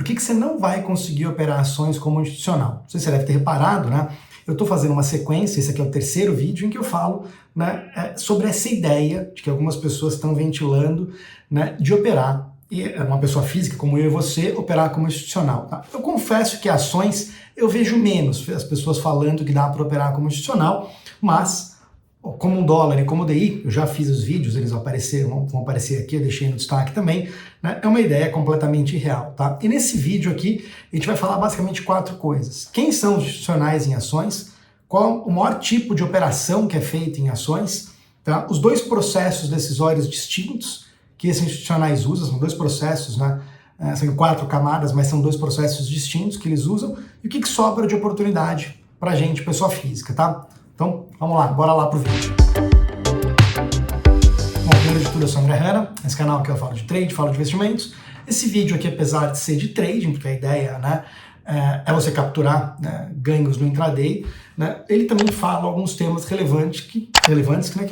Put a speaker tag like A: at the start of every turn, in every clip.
A: por que você não vai conseguir operar ações como institucional? Não sei se você deve ter reparado, né? Eu estou fazendo uma sequência, esse aqui é o terceiro vídeo, em que eu falo, né, sobre essa ideia de que algumas pessoas estão ventilando, né, de operar, uma pessoa física como eu e você, operar como institucional. Tá? Eu confesso que ações eu vejo menos as pessoas falando que dá para operar como institucional, mas como o dólar e como o DI, eu já fiz os vídeos, eles vão aparecer aqui, eu deixei no destaque também, né? É uma ideia completamente irreal, tá? E nesse vídeo aqui, a gente vai falar basicamente 4 coisas. Quem são os institucionais em ações? Qual o maior tipo de operação que é feita em ações? Tá? Os 2 processos decisórios distintos que esses institucionais usam, são 2 processos, né? São 4 camadas, mas são 2 processos distintos que eles usam, e o que sobra de oportunidade pra gente, pessoa física, tá? Então, vamos lá, bora lá pro vídeo. Bom, primeiro de tudo, eu sou o André Hanna, esse canal aqui eu falo de trade, falo de investimentos. Esse vídeo aqui, apesar de ser de trading, porque a ideia, né, é você capturar, né, ganhos no intraday, né, ele também fala alguns temas relevantes que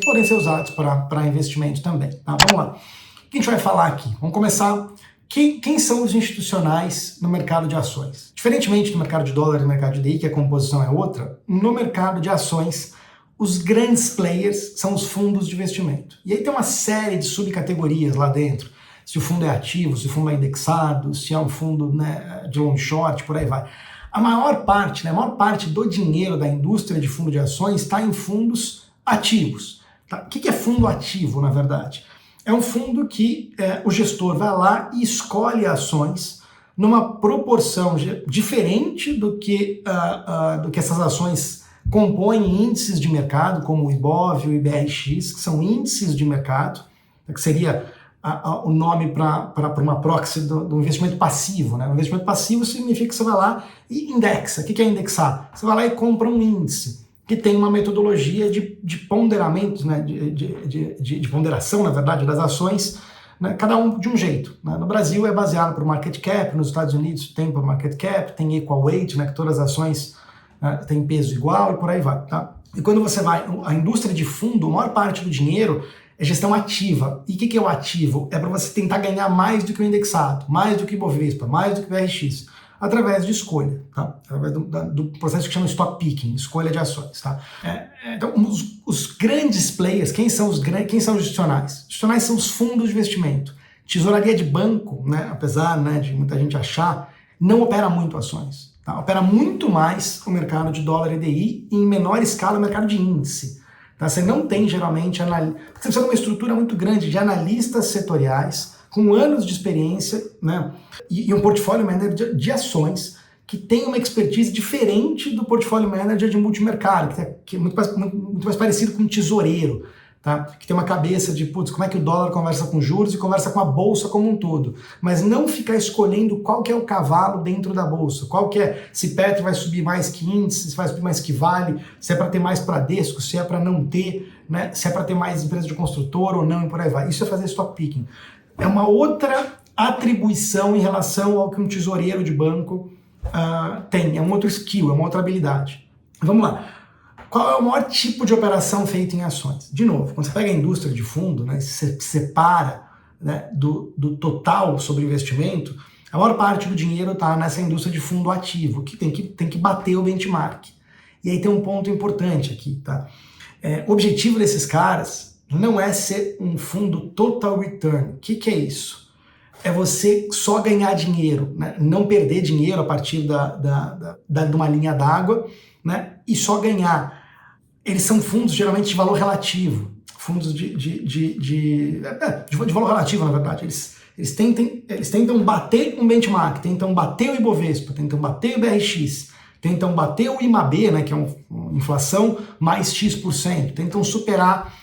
A: podem ser usados para investimento também. Tá? Vamos lá. O que a gente vai falar aqui? Vamos começar. Quem são os institucionais no mercado de ações? Diferentemente do mercado de dólar e do mercado de DI, que a composição é outra, no mercado de ações, os grandes players são os fundos de investimento. E aí tem uma série de subcategorias lá dentro. Se o fundo é ativo, se o fundo é indexado, se é um fundo, né, de long short, por aí vai. A maior parte, né, do dinheiro da indústria de fundo de ações está em fundos ativos. Tá? O que é fundo ativo, na verdade? É um fundo que o gestor vai lá e escolhe ações numa proporção diferente do que essas ações compõem índices de mercado, como o IBOV e o IBRX, que são índices de mercado, que seria o nome para uma proxy do investimento passivo. Né? O investimento passivo significa que você vai lá e indexa. O que é indexar? Você vai lá e compra um índice que tem uma metodologia de ponderamento, né, de ponderação, na verdade, das ações, né, cada um de um jeito. Né? No Brasil é baseado por market cap, nos Estados Unidos tem por market cap, tem equal weight, né, que todas as ações têm peso igual e por aí vai. Tá? E quando você vai, a indústria de fundo, a maior parte do dinheiro é gestão ativa. E o que é o ativo? É para você tentar ganhar mais do que o indexado, mais do que o Ibovespa, mais do que o VRX, através de escolha, tá? Através do processo que chama stock picking, escolha de ações. Tá? Então, os grandes players, quem são os institucionais? Os institucionais são os fundos de investimento. Tesouraria de banco, né, apesar, né, de muita gente achar, não opera muito ações. Tá? Opera muito mais o mercado de dólar e DI e, em menor escala, o mercado de índice. Tá? Você não tem, geralmente, você precisa de uma estrutura muito grande de analistas setoriais, com anos de experiência, né, e um portfólio manager de ações que tem uma expertise diferente do portfólio manager de multimercado, que é muito mais parecido com um tesoureiro, tá? Que tem uma cabeça de, putz, como é que o dólar conversa com juros e conversa com a bolsa como um todo, mas não ficar escolhendo qual que é o cavalo dentro da bolsa, qual que é, se Petro vai subir mais que índice, se vai subir mais que Vale, se é para ter mais Bradesco, se é para não ter, né, se é para ter mais empresa de construtor ou não, e por aí vai. Isso é fazer stock picking. É uma outra atribuição em relação ao que um tesoureiro de banco tem, é um outro skill, é uma outra habilidade. Vamos lá. Qual é o maior tipo de operação feita em ações? De novo, quando você pega a indústria de fundo, né, você separa, né, do total sobre investimento, a maior parte do dinheiro está nessa indústria de fundo ativo, que tem que bater o benchmark. E aí tem um ponto importante aqui. Tá? O objetivo desses caras não é ser um fundo total return. O que é isso? É você só ganhar dinheiro, né? Não perder dinheiro a partir de uma linha d'água, né? E só ganhar. Eles são fundos geralmente de valor relativo, fundos de valor relativo, na verdade. Eles tentam bater um benchmark, tentam bater o Ibovespa, tentam bater o IBRX, tentam bater o IMAB, né? Que é uma inflação mais X%, tentam superar.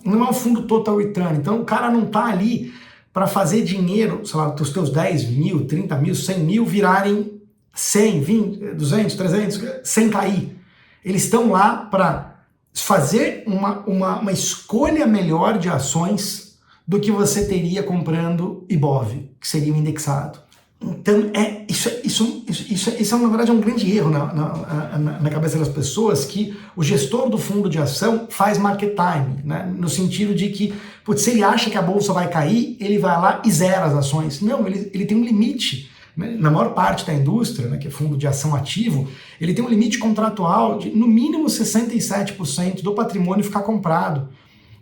A: Não é um fundo total return, então o cara não está ali para fazer dinheiro, sei lá, os teus 10 mil, 30 mil, 100 mil virarem 100, 20, 200, 300, sem cair. Eles estão lá para fazer uma escolha melhor de ações do que você teria comprando IBOV, que seria o indexado. Então, isso na verdade é um grande erro na cabeça das pessoas, que o gestor do fundo de ação faz market time, né? No sentido de que, putz, se ele acha que a bolsa vai cair, ele vai lá e zera as ações. Não, ele tem um limite Na maior parte da indústria, né, que é fundo de ação ativo, ele tem um limite contratual de no mínimo 67% do patrimônio ficar comprado.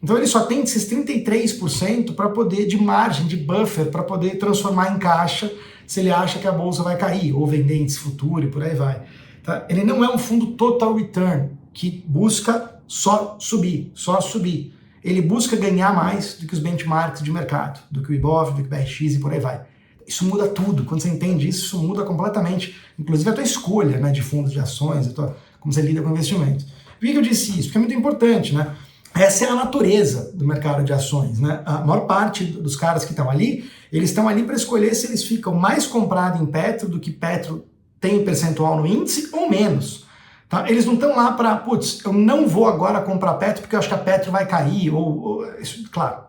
A: Então ele só tem esses 33% para poder, de margem, de buffer, para poder transformar em caixa se ele acha que a bolsa vai cair, ou vender índice futuro e por aí vai. Tá? Ele não é um fundo total return, que busca só subir, só subir. Ele busca ganhar mais do que os benchmarks de mercado, do que o Ibov, do que o BRX e por aí vai. Isso muda tudo. Quando você entende isso, isso muda completamente. Inclusive a tua escolha, né, de fundos de ações, como você lida com investimento. Por que eu disse isso? Porque é muito importante, né? Essa é a natureza do mercado de ações, né? A maior parte dos caras que estão ali, eles estão ali para escolher se eles ficam mais comprados em Petro do que Petro tem percentual no índice ou menos. Tá? Eles não estão lá para, putz, eu não vou agora comprar Petro porque eu acho que a Petro vai cair, isso, claro,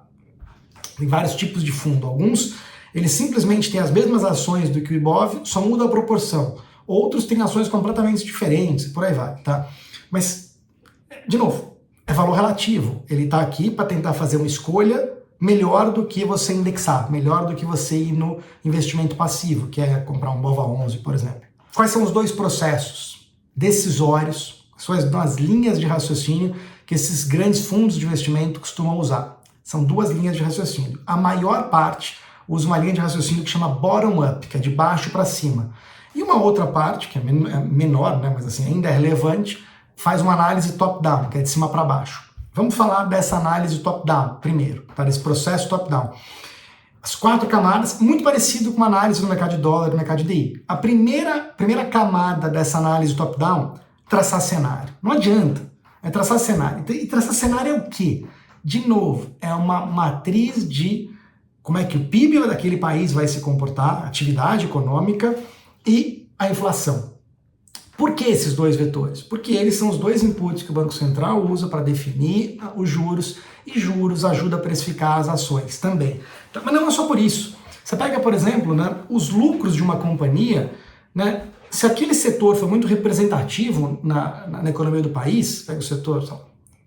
A: tem vários tipos de fundo. Alguns, eles simplesmente têm as mesmas ações do que o Ibov, só muda a proporção. Outros têm ações completamente diferentes, por aí vai, tá? Mas, de novo, é valor relativo. Ele está aqui para tentar fazer uma escolha melhor do que você indexar, melhor do que você ir no investimento passivo, que é comprar um BOVA11, por exemplo. Quais são os dois processos decisórios, quais são as linhas de raciocínio que esses grandes fundos de investimento costumam usar? São duas linhas de raciocínio. A maior parte usa uma linha de raciocínio que chama bottom-up, que é de baixo para cima. E uma outra parte, que é menor, né, mas assim, ainda é relevante, faz uma análise top-down, que é de cima para baixo. Vamos falar dessa análise top-down primeiro, tá? Desse processo top-down. As 4 camadas, muito parecido com uma análise no mercado de dólar e no mercado de DI. A primeira camada dessa análise top-down, traçar cenário. Não adianta, é traçar cenário. E traçar cenário é o quê? De novo, é uma matriz de como é que o PIB daquele país vai se comportar, a atividade econômica e a inflação. Por que esses dois vetores? Porque eles são os dois inputs que o Banco Central usa para definir os juros, e juros ajuda a precificar as ações também. Mas não é só por isso. Você pega, por exemplo, né, os lucros de uma companhia, né, se aquele setor for muito representativo na economia do país, pega o setor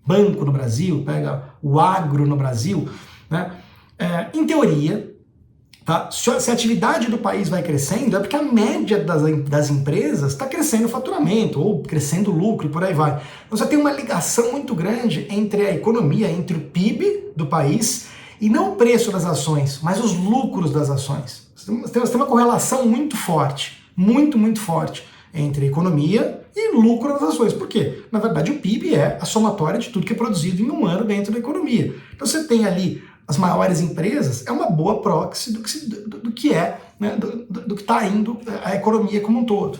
A: banco no Brasil, pega o agro no Brasil, né, em teoria, tá? Se a atividade do país vai crescendo, é porque a média das empresas está crescendo o faturamento, ou crescendo o lucro e por aí vai. Então você tem uma ligação muito grande entre a economia, entre o PIB do país, e não o preço das ações, mas os lucros das ações. Você tem uma correlação muito forte, muito forte, entre a economia e lucro das ações. Por quê? Na verdade, o PIB é a somatória de tudo que é produzido em um ano dentro da economia. Então você tem ali as maiores empresas, é uma boa proxy do que é, né, do que está indo a economia como um todo.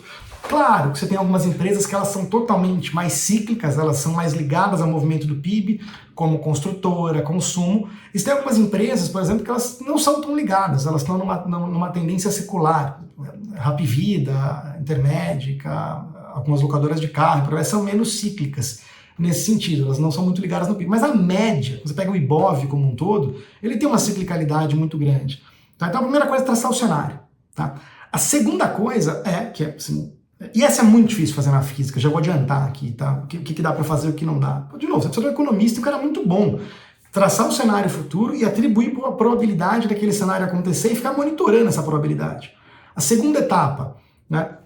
A: Claro que você tem algumas empresas que elas são totalmente mais cíclicas, elas são mais ligadas ao movimento do PIB, como construtora, consumo. E você tem algumas empresas, por exemplo, que elas não são tão ligadas, elas estão numa tendência secular. Rapvida, Intermédica, algumas locadoras de carro, elas são menos cíclicas nesse sentido, elas não são muito ligadas no PIB. Mas a média, você pega o Ibov como um todo, ele tem uma ciclicalidade muito grande. Tá? Então a primeira coisa é traçar o cenário. Tá? A segunda coisa é, que é assim, e essa é muito difícil fazer na física, já vou adiantar aqui, tá? O que dá para fazer e o que não dá. De novo, você precisa de um economista e um cara muito bom. Traçar o cenário futuro e atribuir a probabilidade daquele cenário acontecer e ficar monitorando essa probabilidade. A segunda etapa, né,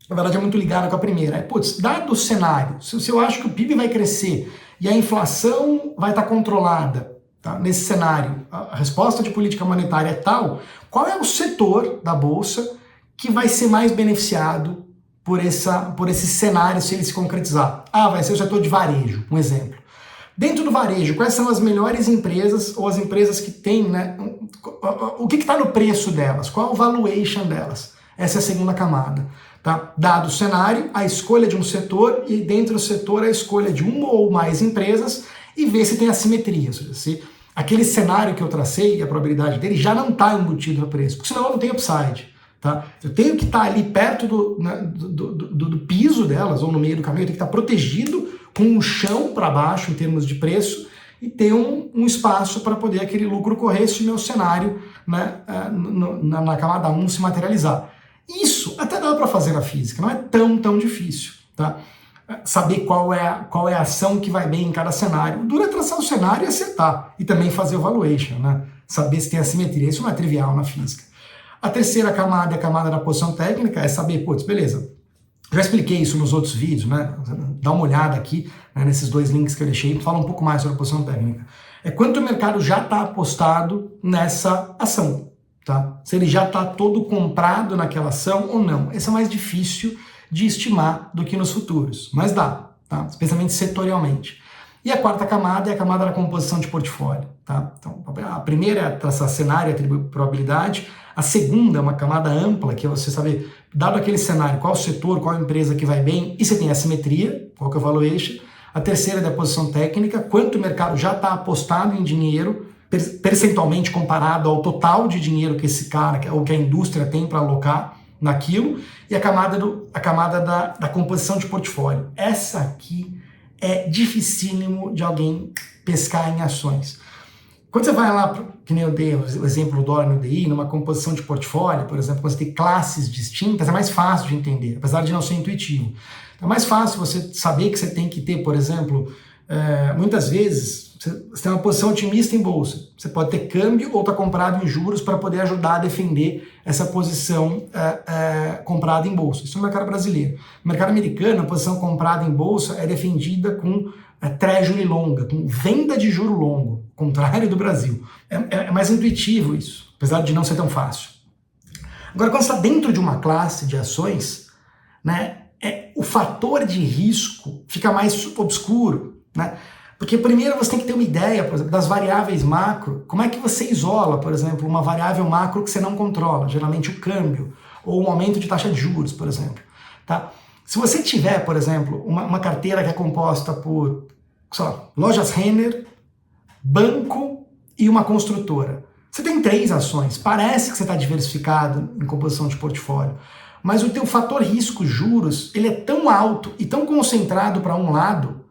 A: na verdade é muito ligada com a primeira, é, dado o cenário, se eu acho que o PIB vai crescer e a inflação vai estar controlada, tá, nesse cenário, a resposta de política monetária é tal, qual é o setor da Bolsa que vai ser mais beneficiado por esse cenário se ele se concretizar? Ah, vai ser o setor de varejo, um exemplo. Dentro do varejo, quais são as melhores empresas ou as empresas que têm, né, o que está no preço delas? Qual é o valuation delas? Essa é a segunda camada. Tá? Dado o cenário, a escolha de um setor e dentro do setor a escolha de uma ou mais empresas e ver se tem assimetria. Ou seja, se aquele cenário que eu tracei, a probabilidade dele já não está embutido no preço, porque senão eu não tenho upside. Tá? Eu tenho que estar ali perto do piso delas ou no meio do caminho, eu tenho que estar protegido com um chão para baixo em termos de preço e ter um espaço para poder aquele lucro correr se o meu cenário, né, na camada 1 se materializar. Isso até dá para fazer na física, não é tão difícil, tá? Saber qual é a ação que vai bem em cada cenário. O duro é traçar o cenário e acertar, e também fazer o valuation, né? Saber se tem assimetria, isso não é trivial na física. A terceira camada é a camada da posição técnica, é saber, putz, beleza, já expliquei isso nos outros vídeos, né? Dá uma olhada aqui, né, nesses 2 links que eu deixei, fala um pouco mais sobre a posição técnica. É quanto o mercado já está apostado nessa ação, tá? Se ele já está todo comprado naquela ação ou não. Esse é mais difícil de estimar do que nos futuros, mas dá, tá? Especialmente setorialmente. E a quarta camada é a camada da composição de portfólio, tá? Então, a primeira é traçar cenário e atribuir probabilidade. A segunda é uma camada ampla, que é você saber, dado aquele cenário, qual o setor, qual a empresa que vai bem, e você tem assimetria, qual que é o valuation. A terceira é da posição técnica, quanto o mercado já está apostado em dinheiro, percentualmente comparado ao total de dinheiro que esse cara, ou que a indústria tem para alocar naquilo. E a camada da composição de portfólio. Essa aqui é dificílimo de alguém pescar em ações. Quando você vai lá, que nem eu dei o exemplo do dólar no DI, numa composição de portfólio, por exemplo, quando você tem classes distintas, é mais fácil de entender, apesar de não ser intuitivo. É mais fácil você saber que você tem que ter, por exemplo, muitas vezes, você tem uma posição otimista em bolsa. Você pode ter câmbio ou estar comprado em juros para poder ajudar a defender essa posição comprada em bolsa. Isso no mercado brasileiro. No mercado americano, a posição comprada em bolsa é defendida com treasury longa, com venda de juro longo, contrário do Brasil. É mais intuitivo isso, apesar de não ser tão fácil. Agora, quando você está dentro de uma classe de ações, né, o fator de risco fica mais obscuro, né? Porque primeiro você tem que ter uma ideia, por exemplo, das variáveis macro. Como é que você isola, por exemplo, uma variável macro que você não controla, geralmente o câmbio, ou um aumento de taxa de juros, por exemplo. Tá? Se você tiver, por exemplo, uma carteira que é composta por, sei lá, lojas Renner, banco e uma construtora. Você tem 3 ações, parece que você está diversificado em composição de portfólio, mas o teu fator risco juros, ele é tão alto e tão concentrado para um lado,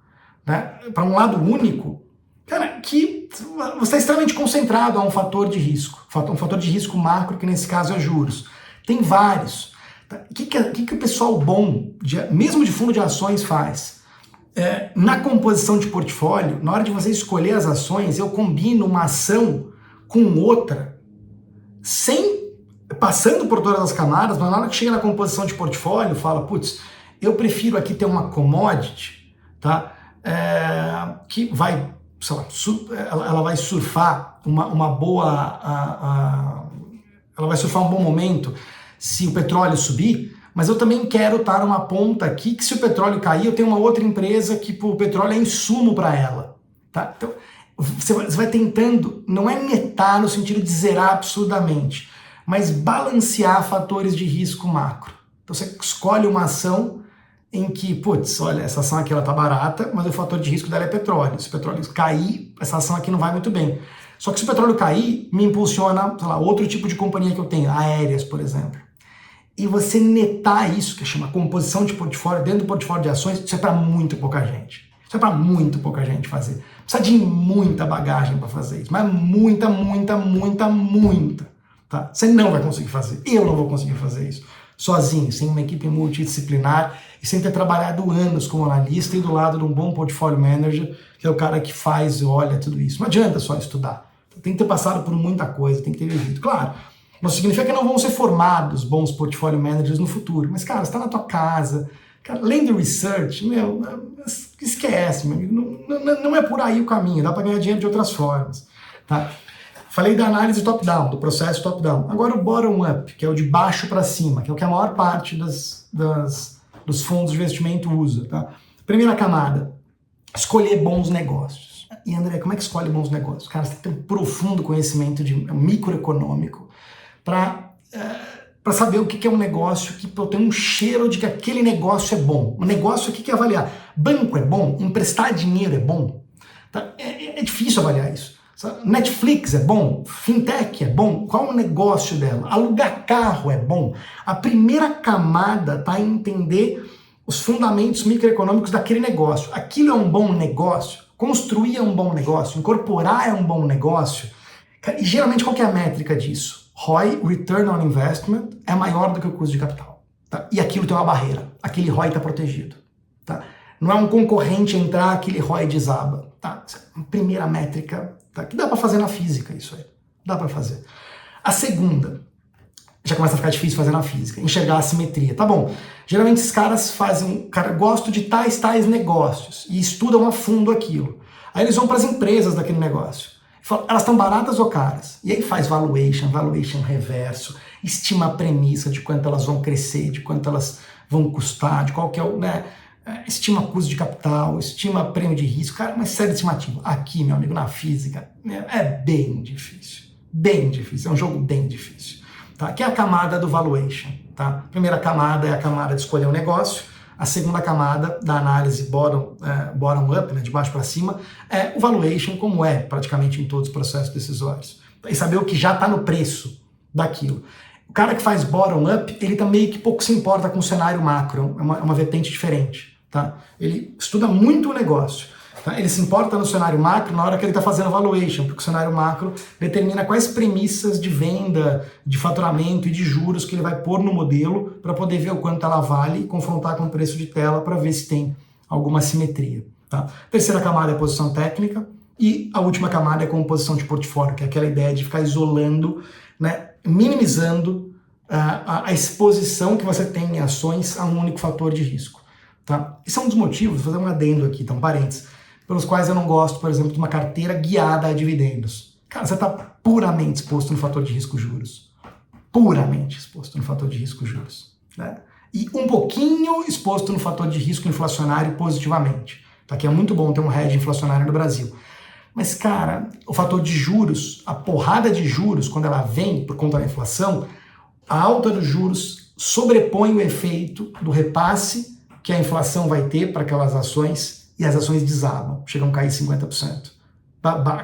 A: né, para um lado único, cara, que você está extremamente concentrado a um fator de risco, um fator de risco macro, que nesse caso é juros. Tem vários. Tá? O que o pessoal bom, mesmo de fundo de ações, faz? Na composição de portfólio, na hora de você escolher as ações, eu combino uma ação com outra, passando por todas as camadas, mas na hora que chega na composição de portfólio, fala, putz, eu prefiro aqui ter uma commodity, tá? Que vai, sei lá, ela vai surfar uma boa, ela vai surfar um bom momento se o petróleo subir, mas eu também quero estar numa ponta aqui que se o petróleo cair, eu tenho uma outra empresa que o petróleo é insumo para ela, tá? Então, você vai tentando, não é netar no sentido de zerar absurdamente, mas balancear fatores de risco macro. Então você escolhe uma ação em que, putz, olha, essa ação aqui ela tá barata, mas o fator de risco dela é petróleo. Se o petróleo cair, essa ação aqui não vai muito bem. Só que se o petróleo cair, me impulsiona, sei lá, outro tipo de companhia que eu tenho, aéreas, por exemplo. E você netar isso, que chama composição de portfólio, dentro do portfólio de ações, isso é para muito pouca gente. Isso é para muito pouca gente fazer. Precisa de muita bagagem para fazer isso, mas muita. Tá? Você não vai conseguir fazer. Eu não vou conseguir fazer isso sozinho, sem uma equipe multidisciplinar e sem ter trabalhado anos como analista e do lado de um bom portfólio manager, que é o cara que faz e olha tudo isso. Não adianta só estudar. Tem que ter passado por muita coisa, tem que ter vivido. Claro, não significa que não vão ser formados bons portfólio managers no futuro, mas, cara, você está na tua casa, cara, além do research, esquece, meu amigo, não é por aí o caminho, dá para ganhar dinheiro de outras formas, tá? Falei da análise top-down, do processo top-down. Agora o bottom-up, que é o de baixo para cima, que é o que a maior parte dos fundos de investimento usa. Tá? Primeira camada, escolher bons negócios. E André, como é que escolhe bons negócios? Cara, você tem que ter um profundo conhecimento de microeconômico para saber o que é um negócio que tem um cheiro de que aquele negócio é bom. O negócio aqui que é avaliar. Banco é bom? Emprestar dinheiro é bom? Tá? É difícil avaliar isso. Netflix é bom? Fintech é bom? Qual é o negócio dela? Alugar carro é bom? A primeira camada está em entender os fundamentos microeconômicos daquele negócio. Aquilo é um bom negócio? Construir é um bom negócio? Incorporar é um bom negócio? E geralmente qual que é a métrica disso? ROI, Return on Investment, é maior do que o custo de capital. Tá? E aquilo tem uma barreira. Aquele ROI está protegido. Tá? Não é um concorrente entrar, aquele ROI desaba. Tá? A primeira métrica, tá? Que dá para fazer na física isso aí. Dá para fazer. A segunda, já começa a ficar difícil fazer na física, enxergar a simetria. Tá bom, geralmente esses caras fazem, cara, gosto de tais negócios e estudam a fundo aquilo. Aí eles vão para as empresas daquele negócio. Falam, elas estão baratas ou caras? E aí faz valuation reverso, estima a premissa de quanto elas vão crescer, de quanto elas vão custar, de qual que é o, né, estima custo de capital, estima prêmio de risco, cara, uma série de estimativa. Aqui, meu amigo, na física, é bem difícil, é um jogo bem difícil. Tá? Que é a camada do valuation. Tá? A primeira camada é a camada de escolher um negócio, a segunda camada da análise bottom-up, né, de baixo para cima, é o valuation, como é praticamente em todos os processos decisórios. E saber o que já está no preço daquilo. O cara que faz bottom-up, ele tá meio que pouco se importa com o cenário macro, é uma vertente diferente. Tá? Ele estuda muito o negócio. Tá? Ele se importa no cenário macro na hora que ele está fazendo valuation, porque o cenário macro determina quais premissas de venda, de faturamento e de juros que ele vai pôr no modelo para poder ver o quanto ela vale e confrontar com o preço de tela para ver se tem alguma simetria. Tá? A terceira camada é a posição técnica e a última camada é a composição de portfólio, que é aquela ideia de ficar isolando, né, minimizando a exposição que você tem em ações a um único fator de risco. Tá? Esse é um dos motivos, vou fazer um adendo aqui, então parênteses, pelos quais eu não gosto, por exemplo, de uma carteira guiada a dividendos. Cara, você está puramente exposto no fator de risco juros. Puramente exposto no fator de risco juros. Né? E um pouquinho exposto no fator de risco inflacionário positivamente. Tá? Que é muito bom ter um hedge inflacionário no Brasil. Mas, cara, o fator de juros, a porrada de juros, quando ela vem por conta da inflação, a alta dos juros sobrepõe o efeito do repasse que a inflação vai ter para aquelas ações e as ações desabam, chegam a cair 50%.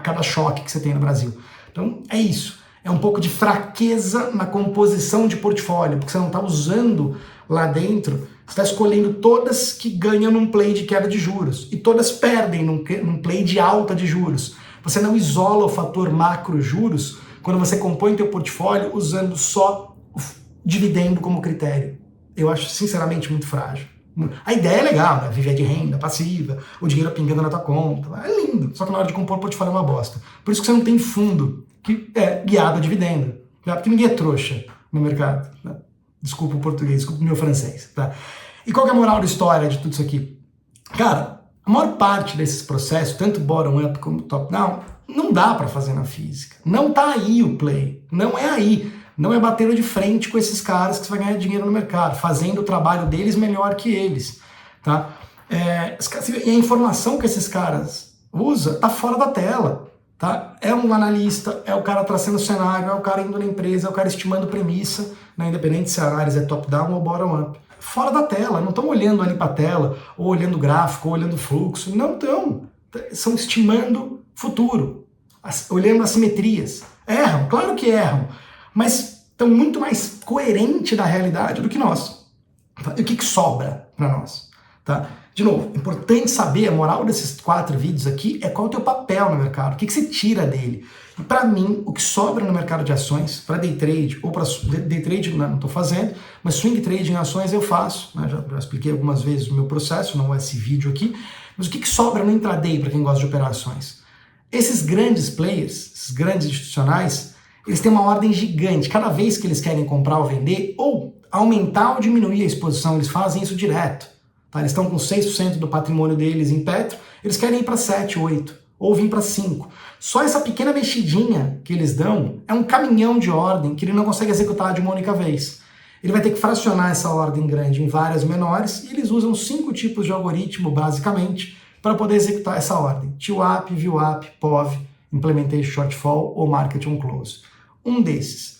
A: Cada choque que você tem no Brasil. Então, é isso. É um pouco de fraqueza na composição de portfólio, porque você não está usando lá dentro, você está escolhendo todas que ganham num play de queda de juros e todas perdem num play de alta de juros. Você não isola o fator macro juros quando você compõe teu portfólio usando só o dividendo como critério. Eu acho, sinceramente, muito frágil. A ideia é legal, né? Viver de renda passiva, o dinheiro pingando na tua conta, é lindo, só que na hora de compor o portfólio é uma bosta. Por isso que você não tem fundo que é guiado a dividendo, tá? Porque ninguém é trouxa no mercado. Tá? Desculpa o português, desculpa o meu francês. Tá? E qual que é a moral da história de tudo isso aqui? Cara, a maior parte desses processos, tanto bottom-up como top-down, não dá para fazer na física. Não tá aí o play, não é aí. Não é batendo de frente com esses caras que você vai ganhar dinheiro no mercado, fazendo o trabalho deles melhor que eles. Tá? E a informação que esses caras usam tá fora da tela. Tá? É um analista, é o cara traçando o cenário, é o cara indo na empresa, é o cara estimando premissa, né? Independente se a análise é top-down ou bottom-up. Fora da tela, não estão olhando ali para a tela, ou olhando o gráfico, ou olhando o fluxo. Não estão. São estimando futuro, olhando as simetrias. Erram, claro que erram. Mas estão muito mais coerentes da realidade do que nós. Tá? E o que sobra para nós? Tá? De novo, importante saber, a moral desses 4 vídeos aqui é qual é o teu papel no mercado, o que você tira dele. E para mim, o que sobra no mercado de ações, para day trade, ou para day trade não estou fazendo, mas swing trade em ações eu faço, né? Já expliquei algumas vezes o meu processo, não é esse vídeo aqui, mas o que sobra no intraday para quem gosta de operações? Esses grandes players, esses grandes institucionais, eles têm uma ordem gigante. Cada vez que eles querem comprar ou vender, ou aumentar ou diminuir a exposição, eles fazem isso direto. Tá? Eles estão com 6% do patrimônio deles em Petro, eles querem ir para 7, 8, ou vir para 5. Só essa pequena mexidinha que eles dão é um caminhão de ordem que ele não consegue executar de uma única vez. Ele vai ter que fracionar essa ordem grande em várias menores, e eles usam 5 tipos de algoritmo, basicamente, para poder executar essa ordem. TWAP, VWAP, POV, Implementation Shortfall ou Market on Close. Um desses.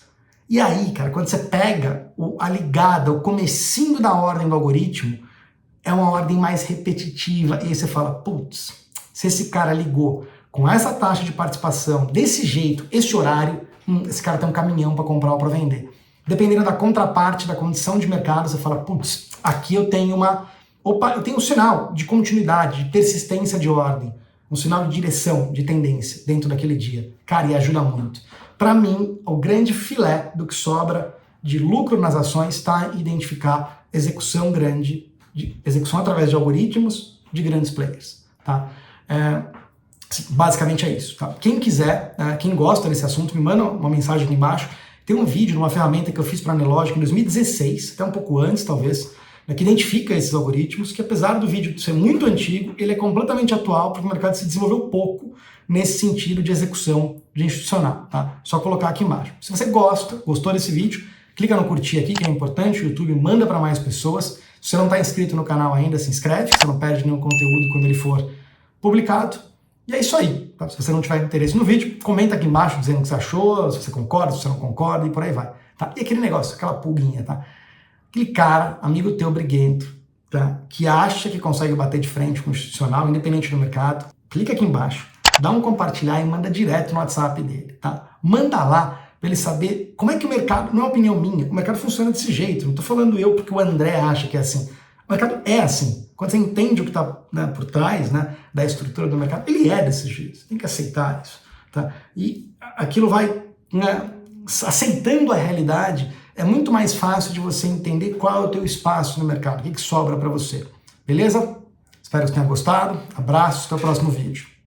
A: E aí, cara, quando você pega a ligada, o comecinho da ordem do algoritmo, é uma ordem mais repetitiva, e aí você fala, putz, se esse cara ligou com essa taxa de participação, desse jeito, esse horário, esse cara tem um caminhão para comprar ou para vender. Dependendo da contraparte, da condição de mercado, você fala, putz, aqui eu tenho eu tenho um sinal de continuidade, de persistência de ordem, um sinal de direção, de tendência dentro daquele dia. Cara, e ajuda muito. Para mim, o grande filé do que sobra de lucro nas ações está em identificar execução grande, execução através de algoritmos de grandes players. Tá? Basicamente é isso. Tá? Quem quiser, quem gosta desse assunto, me manda uma mensagem aqui embaixo Tem um vídeo numa ferramenta que eu fiz para a Nelogic em 2016, até um pouco antes talvez, que identifica esses algoritmos, que apesar do vídeo ser muito antigo, ele é completamente atual, porque o mercado se desenvolveu pouco nesse sentido de execução de institucional, tá? Só colocar aqui embaixo. Se você gostou desse vídeo, clica no curtir aqui, que é importante, o YouTube manda para mais pessoas. Se você não está inscrito no canal ainda, se inscreve, você não perde nenhum conteúdo quando ele for publicado. E é isso aí, tá? Se você não tiver interesse no vídeo, comenta aqui embaixo dizendo o que você achou, se você concorda, se você não concorda, e por aí vai, tá? E aquele negócio, aquela pulguinha, tá? Aquele cara, amigo teu briguento, tá? Que acha que consegue bater de frente com o institucional, independente do mercado, clica aqui embaixo, dá um compartilhar e manda direto no WhatsApp dele, tá? Manda lá para ele saber como é que o mercado, não é opinião minha, o mercado funciona desse jeito, não estou falando eu porque o André acha que é assim. O mercado é assim. Quando você entende o que está, né, por trás, né, da estrutura do mercado, ele é desse jeito, você tem que aceitar isso, tá? E aquilo vai, né, aceitando a realidade, é muito mais fácil de você entender qual é o teu espaço no mercado, o que sobra para você. Beleza? Espero que você tenha gostado. Abraços, até o próximo vídeo.